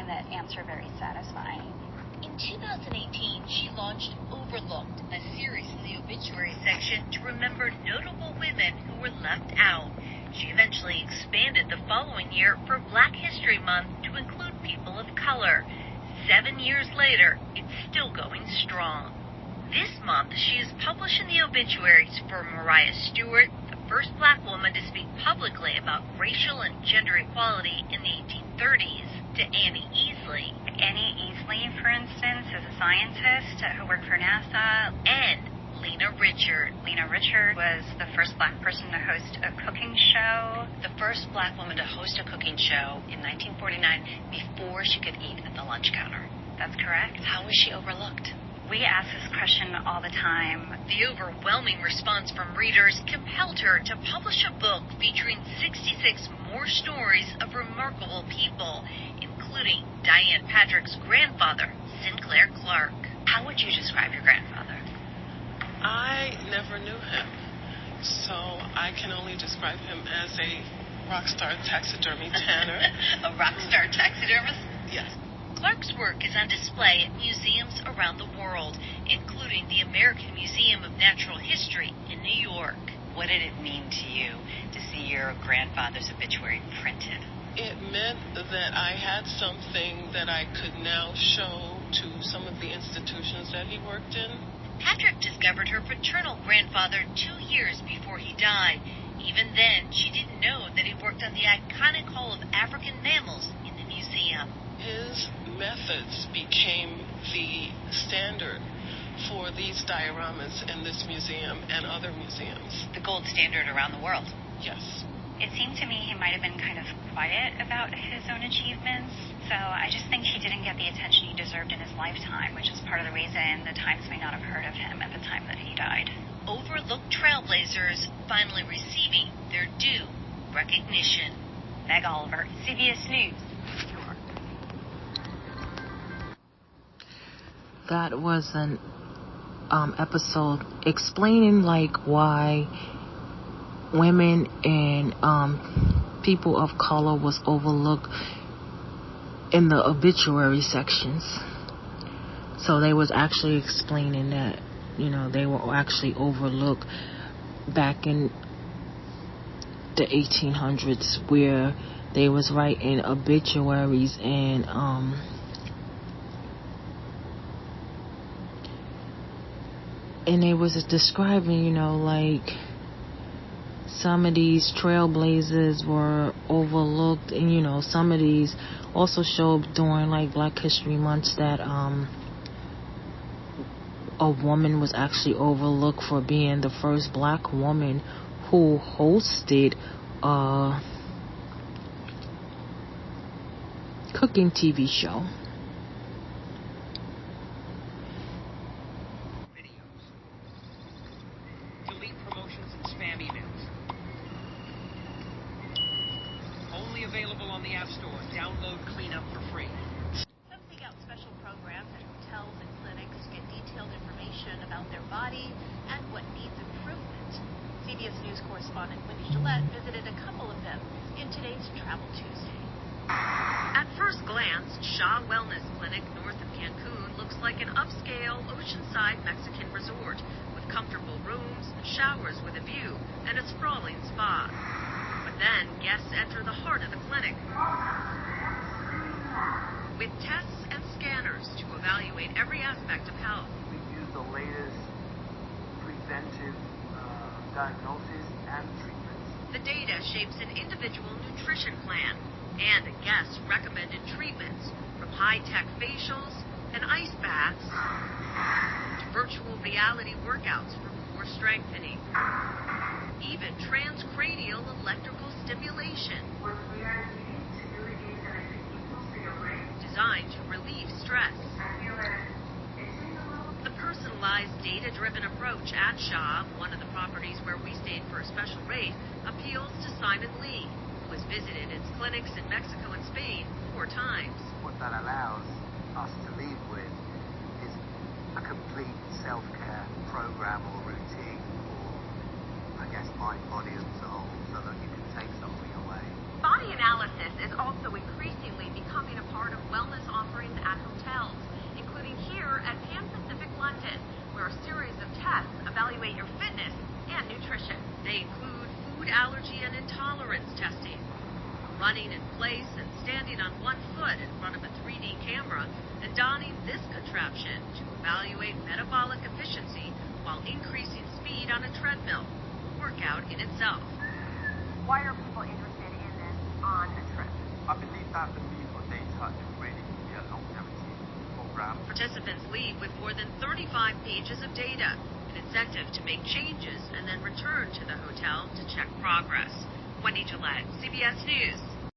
that answer very satisfying. In 2018, she launched Overlooked, a series in the obituary section to remember notable women who were left out. She eventually expanded the following year for Black History Month to include people of color. 7 years later, it's still going strong. This month, she is publishing the obituaries for Mariah Stewart, the first Black woman to speak publicly about racial and gender equality in the 1830s, to Annie Easley. Annie Easley, for instance, is a scientist who worked for NASA. And Lena Richard. Lena Richard was the first Black person to host a cooking show. The first Black woman to host a cooking show in 1949 before she could eat at the lunch counter. That's correct. How was she overlooked? We ask this question all the time. The overwhelming response from readers compelled her to publish a book featuring 66 more stories of remarkable people, including Diane Patrick's grandfather, Sinclair Clark. How would you describe your grandfather? I never knew him, so I can only describe him as a rock star taxidermy tanner. A rock star taxidermist? Yes. Clark's work is on display at museums around the world, including the American Museum of Natural History in New York. What did it mean to you to see your grandfather's obituary printed? It meant that I had something that I could now show to some of the institutions that he worked in. Patrick discovered her paternal grandfather 2 years before he died. Even then, she didn't know that he worked on the iconic Hall of African Mammals in the museum. His methods became the standard for these dioramas in this museum and other museums. The gold standard around the world. Yes. It seemed to me he might have been kind of quiet about his own achievements, so I just think he didn't get the attention he deserved in his lifetime, which is part of the reason the Times may not have heard of him at the time that he died. Overlooked trailblazers finally receiving their due recognition. Meg Oliver, CBS News. That was an episode explaining why women and people of color was overlooked in the obituary sections. So they was actually explaining that, they were actually overlooked back in the 1800s, where they was writing obituaries and they was describing, some of these trailblazers were overlooked, and some of these also showed during Black History Months that a woman was actually overlooked for being the first Black woman who hosted a cooking TV show. Available on the App Store. Download Cleanup for free. Some seek out special programs at hotels and clinics to get detailed information about their body and what needs improvement. CBS News correspondent Wendy Gillette visited a couple of them in today's Travel Tuesday. At first glance, Shaw Wellness Clinic north of Cancun looks like an upscale oceanside Mexican resort with comfortable rooms, showers with a view, and a sprawling spa. Then, guests enter the heart of the clinic with tests and scanners to evaluate every aspect of health. We use the latest preventive diagnosis and treatments. The data shapes an individual nutrition plan and a guest's recommended treatments, from high-tech facials and ice baths to virtual reality workouts for core strengthening. Even transcranial electrical stimulation, designed to relieve stress. The personalized, data-driven approach at Shaw, one of the properties where we stayed for a special rate, appeals to Simon Lee, who has visited its clinics in Mexico and Spain 4 times. What that allows us to leave with is a complete self-care program or routine for, I guess, mind, body, and soul, so that you can take something away. Body analysis is also increasingly becoming a part part of wellness offerings at hotels, including here at Pan Pacific London, where a series of tests evaluate your fitness and nutrition. They include food allergy and intolerance testing, running in place and standing on one foot in front of a 3D camera, and donning this contraption to evaluate metabolic efficiency while increasing speed on a treadmill, a workout in itself. Why are people interested in this on a trip? I believe that the need for data is really to be a longevity program. Participants leave with more than 35 pages of data, an incentive to make changes and then return to the hotel to check progress. Wendy Gillette, CBS News.